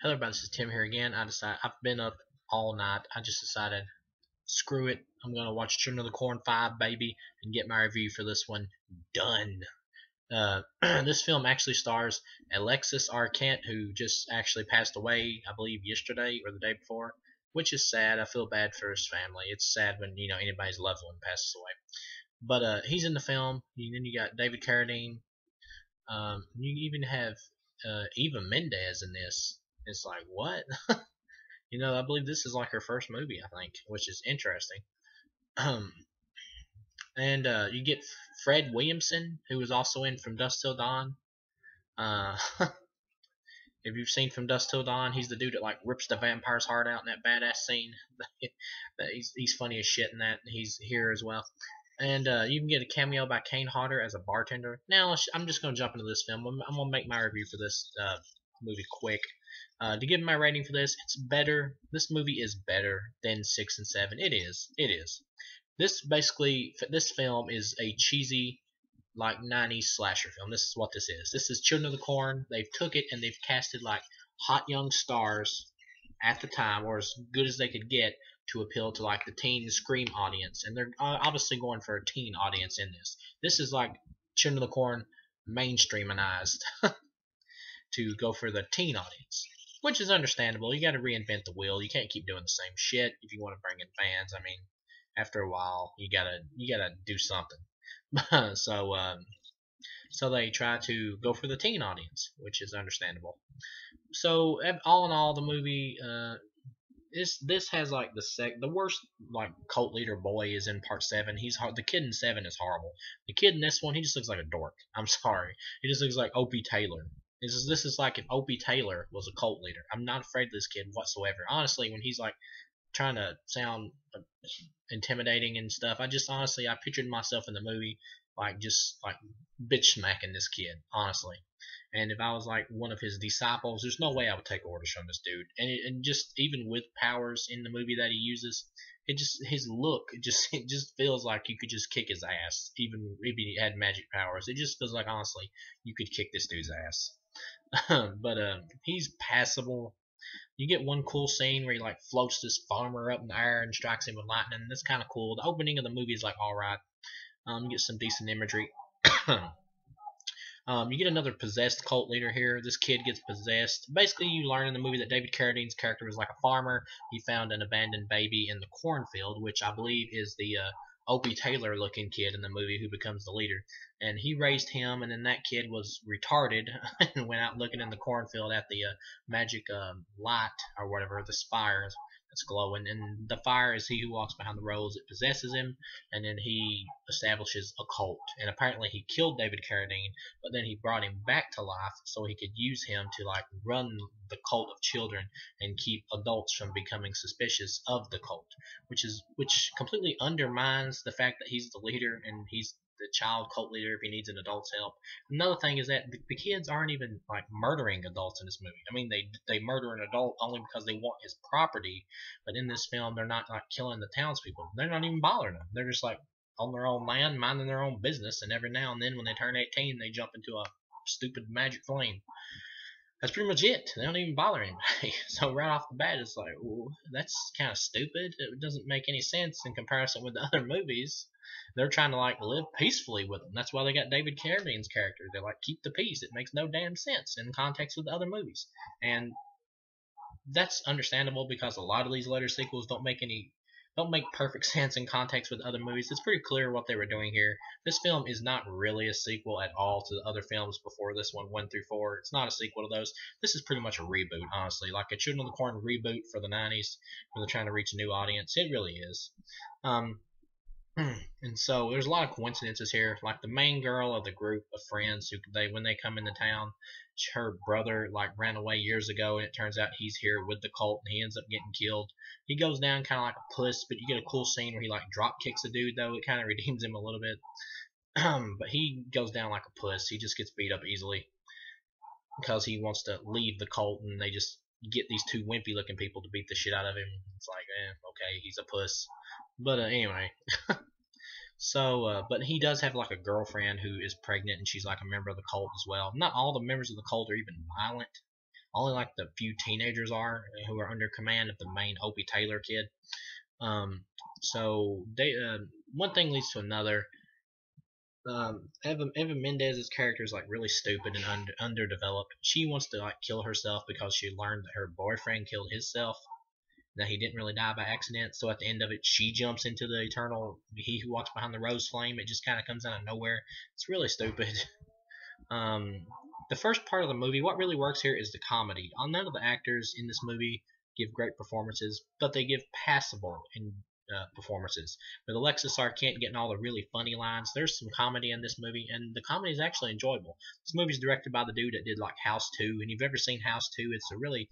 Hello everybody, this is Tim here again. I've been up all night. I just decided, screw it. I'm gonna watch Children of the Corn 5, baby, and get my review for this one done. This film actually stars Alexis Arquette, who just actually passed away, I believe, yesterday or the day before, which is sad. I feel bad for his family. It's sad when anybody's loved one passes away. But he's in the film. And then you got David Carradine. You even have Eva Mendes in this. It's like, what? I believe this is like her first movie, I think, which is interesting. And you get Fred Williamson, who was also in From Dusk Till Dawn. If you've seen From Dusk Till Dawn, he's the dude that like rips the vampire's heart out in that badass scene. He's funny as shit in that. He's here as well. And you can get a cameo by Kane Hodder as a bartender. Now, I'm just going to jump into this film. I'm going to make my review for this movie quick. To give my rating for this, it's better. This movie is better than 6 and 7. It is. It is. This film is a cheesy, like 90s slasher film. This is what this is. This is Children of the Corn. They've took it and they've casted like hot young stars at the time, or as good as they could get, to appeal to like the teen scream audience, and they're obviously going for a teen audience in this. This is like Children of the Corn mainstreaminized to go for the teen audience, which is understandable. You got to reinvent the wheel. You can't keep doing the same shit if you want to bring in fans. I mean, after a while, you gotta do something. So they try to go for the teen audience, which is understandable. So all in all, the movie this has like the worst like cult leader boy is in part 7. The kid in 7 is horrible. The kid in this one, he just looks like a dork. I'm sorry, he just looks like Opie Taylor. This is like if Opie Taylor was a cult leader. I'm not afraid of this kid whatsoever. Honestly, when he's like trying to sound intimidating and stuff, I pictured myself in the movie like just like bitch smacking this kid, honestly. And if I was like one of his disciples, there's no way I would take orders from this dude. And just even with powers in the movie that he uses, his look it just feels like you could just kick his ass, even if he had magic powers. It just feels like honestly you could kick this dude's ass. But he's passable. You get one cool scene where he like floats this farmer up in the air and strikes him with lightning. That's kind of cool. The opening of the movie is like all right. You get some decent imagery. You get another possessed cult leader here. This kid gets possessed. Basically, you learn in the movie that David Carradine's character was like a farmer. He found an abandoned baby in the cornfield, which I believe is the Opie Taylor looking kid in the movie who becomes the leader. And he raised him, and then that kid was retarded and went out looking in the cornfield at the magic light or whatever, the spire that's glowing. And the fire is he who walks behind the rows. It possesses him, and then he establishes a cult. And apparently he killed David Carradine, but then he brought him back to life so he could use him to like run the cult of children and keep adults from becoming suspicious of the cult, which completely undermines the fact that he's the leader and he's the child cult leader if he needs an adult's help. Another thing is that the kids aren't even like murdering adults in this movie. I mean, they murder an adult only because they want his property, but in this film they're not like killing the townspeople. They're not even bothering them. They're just like on their own land, minding their own business, and every now and then when they turn 18, they jump into a stupid magic flame. That's pretty much it. They don't even bother anybody. So right off the bat, it's like, ooh, that's kind of stupid. It doesn't make any sense in comparison with the other movies. They're trying to like live peacefully with them. That's why they got David Carradine's character. They like keep the peace. It makes no damn sense in context with the other movies, and that's understandable because a lot of these later sequels don't make perfect sense in context with other movies. It's pretty clear what they were doing here. This film is not really a sequel at all to the other films before this one, 1 through 4. It's not a sequel to those. This is pretty much a reboot, honestly, like a Children of the Corn reboot for the 90s, where they're trying to reach a new audience. It really is. And so there's a lot of coincidences here. Like the main girl of the group of friends when they come into town, her brother like ran away years ago, and it turns out he's here with the cult, and he ends up getting killed. He goes down kind of like a puss, but you get a cool scene where he like drop kicks a dude though. It kind of redeems him a little bit. But he goes down like a puss. He just gets beat up easily because he wants to leave the cult, and they just get these two wimpy looking people to beat the shit out of him. It's like, okay, he's a puss. But anyway. So, but he does have like a girlfriend who is pregnant, and she's like a member of the cult as well. Not all the members of the cult are even violent. Only like the few teenagers are who are under command of the main Opie Taylor kid. Um, so they one thing leads to another. Evan Mendez's character is like really stupid and underdeveloped. She wants to like kill herself because she learned that her boyfriend killed himself, that he didn't really die by accident. So at the end of it, she jumps into the eternal He Who Walks Behind the Rose flame. It just kind of comes out of nowhere. It's really stupid. Um, the first part of the movie, what really works here is the comedy. None of the actors in this movie give great performances, but they give passable performances. With Alexis Arquette getting all the really funny lines, there's some comedy in this movie, and the comedy is actually enjoyable. This movie is directed by the dude that did like House 2, and if you've ever seen House 2, it's a really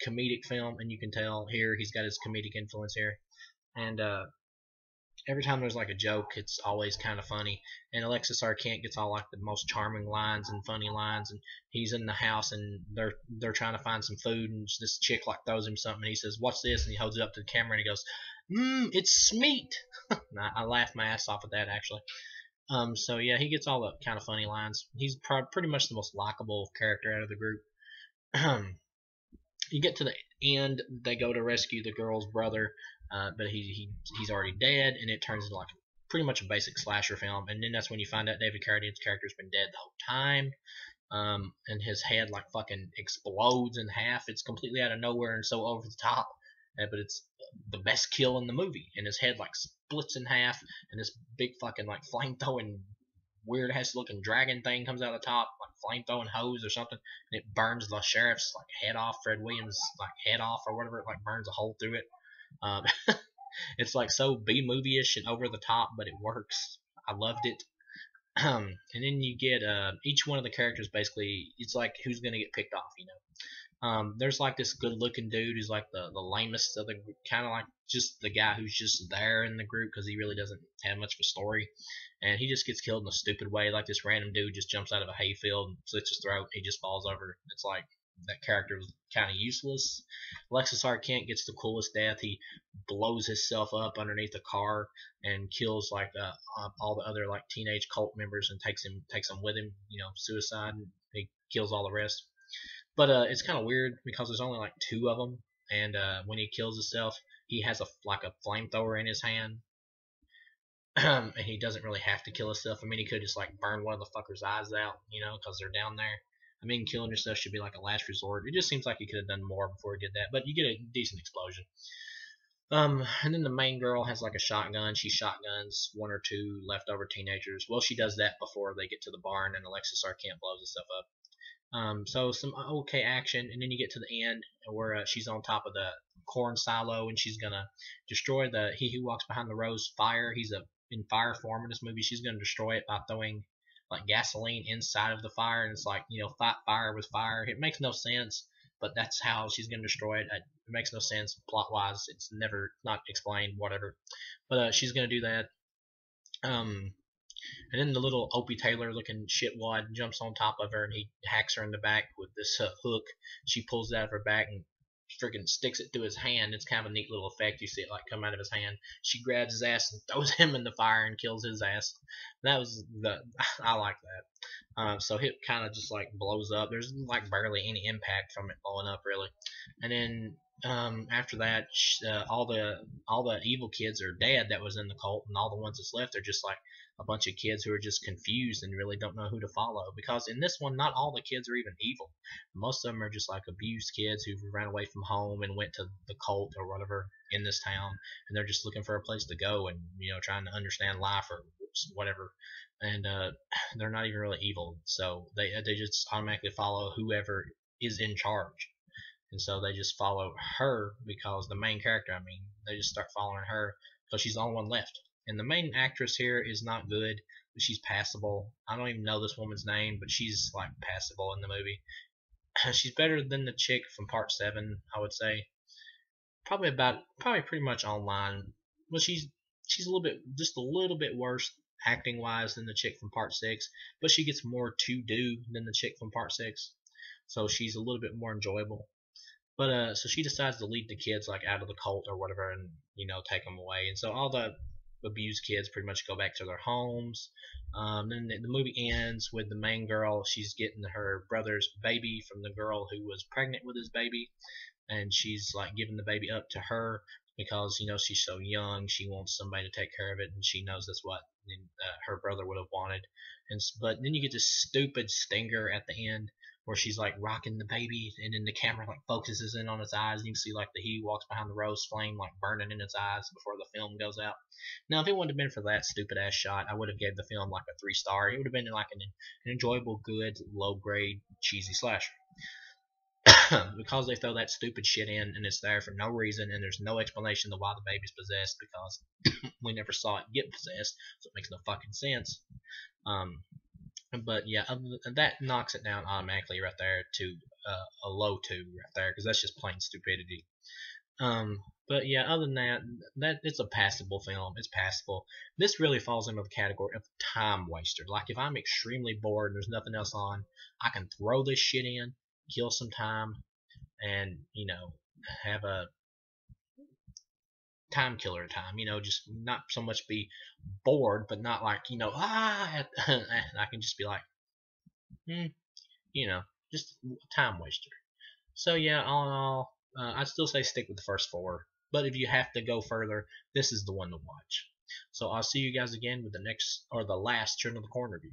comedic film, and you can tell here he's got his comedic influence here. And every time there's like a joke, it's always kind of funny. And Alexis Arquette gets all like the most charming lines and funny lines. And he's in the house and they're trying to find some food, and this chick like throws him something. And he says, "What's this?" And he holds it up to the camera and he goes, "It's meat." I laughed my ass off at that actually. So yeah, he gets all the kind of funny lines. He's pretty much the most likable character out of the group. You get to the end, they go to rescue the girl's brother, but he's already dead, and it turns into like pretty much a basic slasher film. And then that's when you find out David Carradine's character's been dead the whole time, and his head like fucking explodes in half. It's completely out of nowhere and so over the top, but it's the best kill in the movie. And his head like splits in half, and this big fucking like flame throwing weird ass looking dragon thing comes out of the top, like flame throwing hose or something, and it burns the sheriff's like head off, Fred Williams like head off or whatever. It like burns a hole through it. Um, it's like so B movie ish and over the top, but it works. I loved it. And then you get each one of the characters basically. It's like who's gonna get picked off, you know. There's like this good looking dude who's like the lamest of the kind of like just the guy who's just there in the group because he really doesn't have much of a story, and he just gets killed in a stupid way. Like this random dude just jumps out of a hayfield and slits his throat, and he just falls over. It's like that character was kind of useless. Alexis Arquette gets the coolest death. He blows himself up underneath a car and kills like all the other like teenage cult members and takes them with him. You know, suicide. And he kills all the rest. But it's kind of weird because there's only like two of them, and when he kills himself, he has a flamethrower in his hand, and he doesn't really have to kill himself. I mean, he could just like burn one of the fuckers' eyes out, you know, because they're down there. I mean, killing yourself should be like a last resort. It just seems like he could have done more before he did that, but you get a decent explosion. And then the main girl has like a shotgun. She shotguns one or two leftover teenagers. Well, she does that before they get to the barn, and Alexis Arquette blows herself up. So some okay action, and then you get to the end where she's on top of the corn silo, and she's gonna destroy the He Who Walks Behind the Rose fire. He's in fire form in this movie. She's gonna destroy it by throwing like gasoline inside of the fire, and it's like, you know, fight fire with fire. It makes no sense, but that's how she's gonna destroy it. It makes no sense plot wise. It's never not explained, whatever. But she's gonna do that. And then the little Opie Taylor looking shitwad jumps on top of her and he hacks her in the back with this hook. She pulls it out of her back and freaking sticks it through his hand. It's kind of a neat little effect. You see it like come out of his hand. She grabs his ass and throws him in the fire and kills his ass. That was I like that. So it kind of just like blows up. There's like barely any impact from it blowing up really. And then after that, all the evil kids are dead that was in the cult, and all the ones that's left are just like a bunch of kids who are just confused and really don't know who to follow. Because in this one, not all the kids are even evil. Most of them are just like abused kids who ran away from home and went to the cult or whatever in this town, and they're just looking for a place to go and, you know, trying to understand life or whatever. And they're not even really evil, so they just automatically follow whoever is in charge. And so they just follow her because the main character, I mean, they just start following her because she's the only one left. And the main actress here is not good, but she's passable. I don't even know this woman's name, but she's like passable in the movie. She's better than the chick from Part 7, I would say. Probably pretty much online. Well, she's just a little bit worse acting wise than the chick from Part 6, but she gets more to do than the chick from Part 6, so she's a little bit more enjoyable. But so she decides to lead the kids like out of the cult or whatever, and, you know, take them away. And so all the abused kids pretty much go back to their homes. Then the movie ends with the main girl. She's getting her brother's baby from the girl who was pregnant with his baby, and she's like giving the baby up to her because she's so young. She wants somebody to take care of it, and she knows that's what her brother would have wanted. But then you get this stupid stinger at the end where she's like rocking the baby, and then the camera like focuses in on its eyes, and you can see like he walks behind the rose flame like burning in its eyes before the film goes out. Now, if it wouldn't have been for that stupid ass shot, I would have gave the film like a 3 star. It would have been like an enjoyable, good, low grade, cheesy slasher. Because they throw that stupid shit in and it's there for no reason and there's no explanation to why the baby's possessed because we never saw it get possessed, so it makes no fucking sense. But yeah, that knocks it down automatically right there to a low 2 right there because that's just plain stupidity. But yeah, other than that it's a passable film. It's passable. This really falls into the category of time waster. Like if I'm extremely bored and there's nothing else on, I can throw this shit in, kill some time, and have a time killer time. Just not so much be bored, but not like I can just be like, just time waster. So yeah, all in all, I'd still say stick with the first 4. But if you have to go further, this is the one to watch. So I'll see you guys again with the next or the last Children of the Corn review.